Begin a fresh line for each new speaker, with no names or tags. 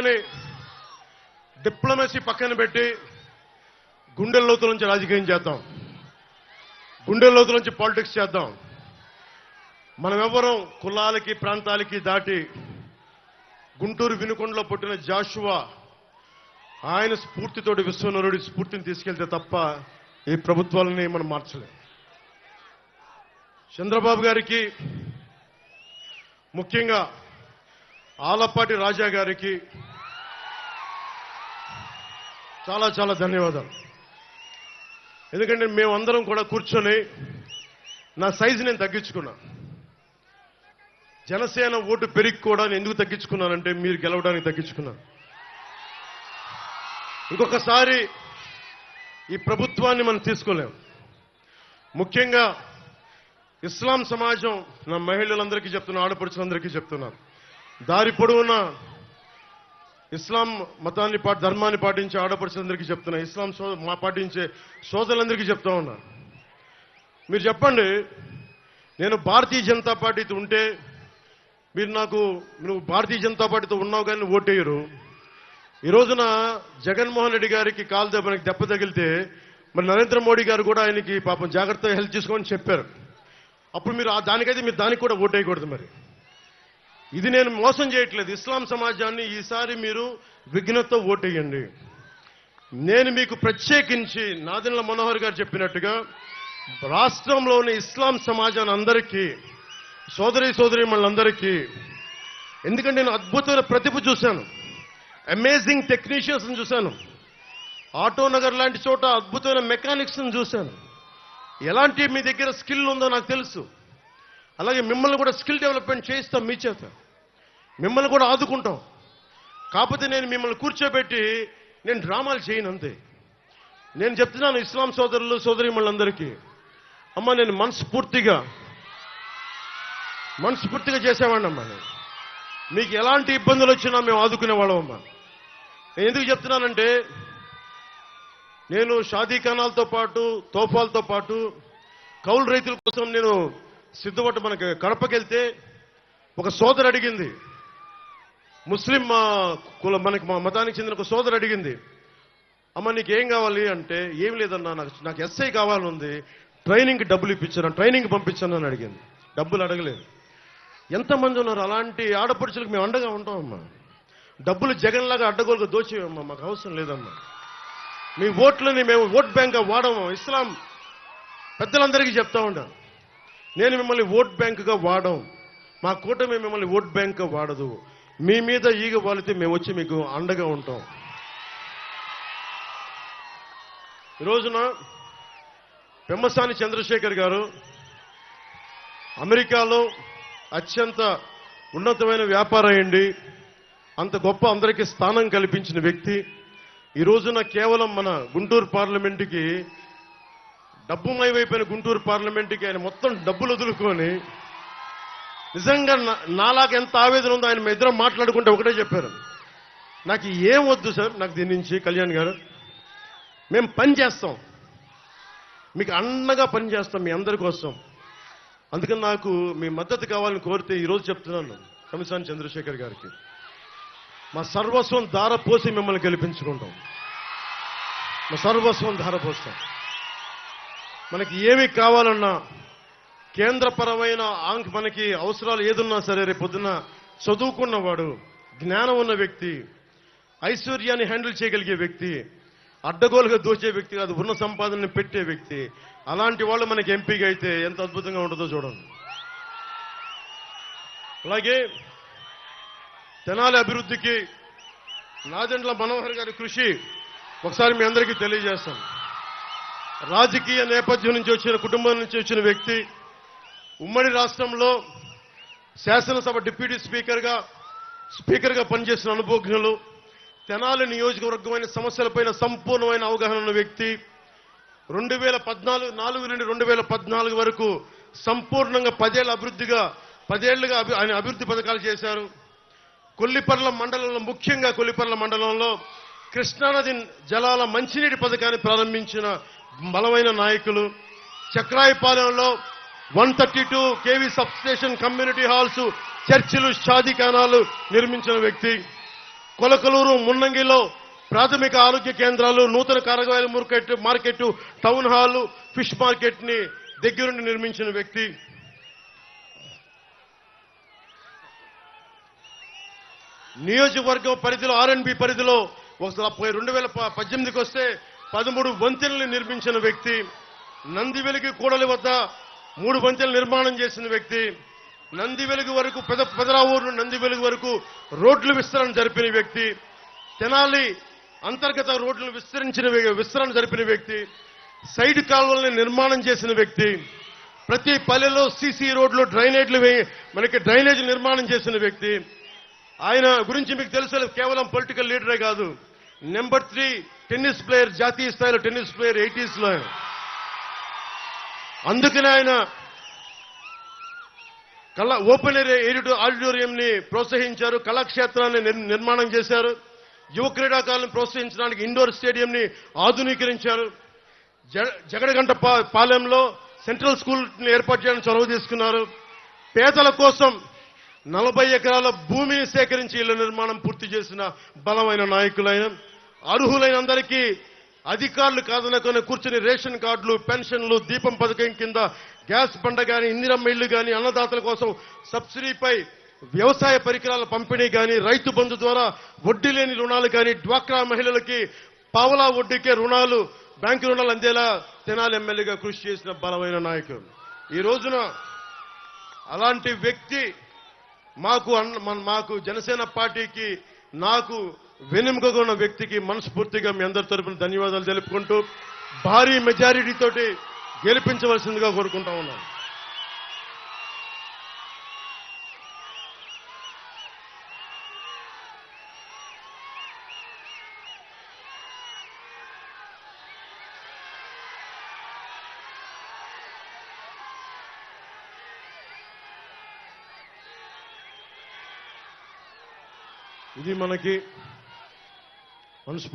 అందుకని డిప్లొమసీ పక్కన పెట్టి గుండె లోతుల నుంచి రాజకీయం చేద్దాం, గుండె లోతుల నుంచి పాలిటిక్స్ చేద్దాం. మనం ఎవరం కులాలకి ప్రాంతాలకి దాటి గుంటూరు వినుకొండలో పుట్టిన జాషువా ఆయన స్ఫూర్తితోటి విశ్వనరుడి స్ఫూర్తిని తీసుకెళ్తే తప్ప ఈ ప్రభుత్వాలని మనం మార్చలేం. చంద్రబాబు గారికి, ముఖ్యంగా ఆలపాటి రాజా గారికి చాలా చాలా ధన్యవాదాలు. ఎందుకంటే మేమందరం కూడా కూర్చొని నా సైజు నేను తగ్గించుకున్నా. జనసేన ఓటు పెరిగి కూడా నేను ఎందుకు తగ్గించుకున్నానంటే మీరు గెలవడానికి తగ్గించుకున్నాను. ఇంకొకసారి ఈ ప్రభుత్వాన్ని మనం తీసుకోలేం. ముఖ్యంగా ఇస్లాం సమాజం, నా మహిళలందరికీ చెప్తున్నా, ఆడపడుచులందరికీ చెప్తున్నాను, దారి పొడవునా ఇస్లాం మతాన్ని ధర్మాన్ని పాటించే ఆడపడుచులందరికీ చెప్తున్నా, ఇస్లాం పాటించే సోదరులందరికీ చెప్తా ఉన్నా. మీరు చెప్పండి, నేను భారతీయ జనతా పార్టీతో ఉంటే మీరు నువ్వు భారతీయ జనతా పార్టీతో ఉన్నావు కానీ ఓటేయరు. ఈ రోజున జగన్మోహన్ రెడ్డి గారికి కాలు దెబ్బ తగిలితే మరి నరేంద్ర మోడీ గారు కూడా ఆయనకి పాపం జాగ్రత్తగా హెల్ప్ చేసుకోమని చెప్పారు. అప్పుడు మీరు దానికైతే మీరు దానికి కూడా ఓటేయకూడదు. మరి ఇది నేను మోసం చేయట్లేదు. ఇస్లాం సమాజాన్ని ఈసారి మీరు విఘ్నతతో ఓటేయండి. నేను మీకు ప్రత్యేకించి నాదెండ్ల మనోహర్ గారు చెప్పినట్టుగా రాష్ట్రంలోని ఇస్లాం సమాజాన్ని అందరికీ, సోదరీమణులందరికీ, ఎందుకంటే నేను అద్భుతమైన ప్రతిభ చూశాను, అమేజింగ్ టెక్నీషియన్స్ చూశాను, ఆటోనగర్ లాంటి చోట అద్భుతమైన మెకానిక్స్ చూశాను. ఎలాంటి మీ దగ్గర స్కిల్ ఉందో నాకు తెలుసు. అలాగే మిమ్మల్ని కూడా స్కిల్ డెవలప్మెంట్ చేయిస్తాం, మీ చేత మిమ్మల్ని కూడా ఆదుకుంటాం. కాకపోతే నేను మిమ్మల్ని కూర్చోబెట్టి నేను డ్రామాలు చేయను అంతే. నేను చెప్తున్నాను ఇస్లాం సోదరులు సోదరీమణులందరికీ, అమ్మ నేను మనస్ఫూర్తిగా చేసేవాడిని అమ్మా. మీకు ఎలాంటి ఇబ్బందులు వచ్చినా మేము ఆదుకునేవాళ్ళం అమ్మా. నేను ఎందుకు చెప్తున్నానంటే నేను షాదీఖానాలతో పాటు తోఫాలతో పాటు కౌలు రైతుల కోసం నేను సిద్ధపట్టు మనకి కడపకెళ్తే ఒక సోదరు అడిగింది, ముస్లిం మనకి మా మతానికి చెందిన ఒక సోదరు అడిగింది, అమ్మ నీకేం కావాలి అంటే, ఏం లేదన్నా నాకు ఎస్ఐ కావాలని ఉంది, ట్రైనింగ్కి డబ్బులు ఇప్పించాను, ట్రైనింగ్ పంపించాను అని అడిగింది. డబ్బులు అడగలేదు. ఎంతమంది ఉన్నారు అలాంటి ఆడపడుచులకు మేము అండగా ఉంటామమ్మా. డబ్బులు జగన్లాగా అడ్డగోలుగా దోచేవమ్మా, మాకు అవసరం లేదమ్మా. మీ ఓట్లని మేము ఓట్ బ్యాంక్గా వాడము. ఇస్లాం పెద్దలందరికీ చెప్తా ఉన్నాం, నేను మిమ్మల్ని ఓట్ బ్యాంకుగా వాడం, మా కూటమి మిమ్మల్ని ఓట్ బ్యాంక్గా వాడదు. మీ మీద ఈగ వాలితే మేము వచ్చి మీకు అండగా ఉంటాం. ఈ రోజున పెమ్మసాని చంద్రశేఖర్ గారు అమెరికాలో అత్యంత ఉన్నతమైన వ్యాపారం అయ్యండి, అంత గొప్ప అందరికీ స్థానం కల్పించిన వ్యక్తి. ఈ రోజున కేవలం మన గుంటూరు పార్లమెంటుకి డబ్బుమయమైపోయిన గుంటూరు పార్లమెంటుకి ఆయన మొత్తం డబ్బులు వదులుకొని, నిజంగా నాలాగా ఎంత ఆవేదన ఉందో ఆయన ఇద్దరం మాట్లాడుకుంటే ఒకటే చెప్పారు, నాకు ఏం వద్దు సార్, నాకు దీని నుంచి కళ్యాణ్ గారు మేము పని చేస్తాం, మీకు అండగా పని చేస్తాం మీ అందరి కోసం. అందుకని నాకు మీ మద్దతు కావాలని కోరితే ఈరోజు చెప్తున్నాను పెమ్మసాని చంద్రశేఖర్ గారికి, మా సర్వస్వం ధారపోసి మిమ్మల్ని గెలిపించుకుంటాం. మా సర్వస్వం ధారపోస్తాం. మనకి ఏమి కావాలన్నా కేంద్రపరమైన మనకి అవసరాలు ఏదున్నా సరే రేపు పొద్దున చదువుకున్నవాడు, జ్ఞానం ఉన్న వ్యక్తి, ఐశ్వర్యాన్ని హ్యాండిల్ చేయగలిగే వ్యక్తి, అడ్డగోలుగా దోచే వ్యక్తి కాదు, ఉన్న సంపాదనని పెట్టే వ్యక్తి. అలాంటి వాళ్ళు మనకి ఎంపీగా అయితే ఎంత అద్భుతంగా ఉంటుందో చూడండి. అలాగే తెనాలి అభివృద్ధికి నాదెండ్ల మనోహర్ గారి కృషి ఒకసారి మీ అందరికీ తెలియజేస్తాం. రాజకీయ నేపథ్యం నుంచి వచ్చిన, కుటుంబం నుంచి వచ్చిన వ్యక్తి, ఉమ్మడి రాష్ట్రంలో శాసనసభ డిప్యూటీ స్పీకర్గా పనిచేసిన అనుభవజ్ఞులు, తెనాలి నియోజకవర్గమైన సమస్యలపైన సంపూర్ణమైన అవగాహన ఉన్న వ్యక్తి, 2014 నుండి 2014 వరకు సంపూర్ణంగా 10 ఏళ్లుగా ఆయన అభివృద్ధి పథకాలు చేశారు. కొల్లిపర్ల మండలంలో, ముఖ్యంగా కొల్లిపర్ల మండలంలో కృష్ణానది జలాల మంచినీటి పథకాన్ని ప్రారంభించిన బలమైన నాయకులు, చక్రాయపాలెంలో 132 kV sub station, community halls, చర్చిలు, షాదీఖానాలు నిర్మించిన వ్యక్తి, కొలకలూరు, మున్నంగిలో ప్రాథమిక ఆరోగ్య కేంద్రాలు, నూతన కూరగాయల market, town hall, fish market ని దగ్గరుండి నిర్మించిన వ్యక్తి. నియోజకవర్గం పరిధిలో R&B పరిధిలో 2018కి వస్తే 13 వంతెనలు నిర్మించిన వ్యక్తి. నందివెలుగు కూడలి వద్ద 3 వంతెనలు నిర్మాణం చేసిన వ్యక్తి. నందివెలుగు వరకు పెదరావూరు నందివెలుగు వరకు రోడ్లు విస్తరణ జరిపిన వ్యక్తి. తెనాలి అంతర్గత రోడ్లు విస్తరణ జరిపిన వ్యక్తి. సైడ్ కాలువల్ని నిర్మాణం చేసిన వ్యక్తి. ప్రతి పల్లెలో సీసీ రోడ్లు, డ్రైనేజ్ నిర్మాణం చేసిన వ్యక్తి. ఆయన గురించి మీకు తెలుసు, కేవలం పొలిటికల్ లీడరే కాదు, నెంబర్ 3 టెన్నిస్ ప్లేయర్, జాతీయ స్థాయిలో టెన్నిస్ ప్లేయర్ 80s లో. అందుకనే ఆయన ఓపెన్ ఏరియా ఆడిటోరియంని ప్రోత్సహించారు, కళాక్షేత్రాన్ని నిర్మాణం చేశారు, యువ క్రీడాకారులను ప్రోత్సహించడానికి ఇండోర్ స్టేడియంని ఆధునీకరించారు. జగడగంట పాలెంలో సెంట్రల్ స్కూల్ ఏర్పాటు చేయడానికి చొరవ తీసుకున్నారు. పేదల కోసం 40 ఎకరాల భూమిని సేకరించి ఇళ్ల నిర్మాణం పూర్తి చేసిన బలమైన నాయకులైన, అర్హులైన అందరికీ అధికారులు కాదనుకుని కూర్చుని రేషన్ కార్డులు, పెన్షన్లు, దీపం పథకం కింద గ్యాస్ బండ గాని, ఇందిరమ్మ ఇళ్లు గాని, అన్నదాతల కోసం సబ్సిడీపై వ్యవసాయ పరికరాల పంపిణీ గాని, రైతు బంధు ద్వారా వడ్డీ లేని రుణాలు గాని, డ్వాక్రా మహిళలకి పావలా వడ్డీకే రుణాలు, బ్యాంకు రుణాలు అందేలా తెనాలి ఎమ్మెల్యేగా కృషి చేసిన బలమైన నాయకుడు. ఈ రోజున అలాంటి వ్యక్తి మాకు జనసేన పార్టీకి, నాకు వెన్నెముకగా ఉన్న వ్యక్తికి మనస్ఫూర్తిగా మీ అందరి తరపున ధన్యవాదాలు తెలుపుకుంటూ భారీ మెజారిటీతోటి గెలిపించవలసిందిగా కోరుకుంటా ఉన్నాను. ఇది మనకి మనస్ఫూర్తి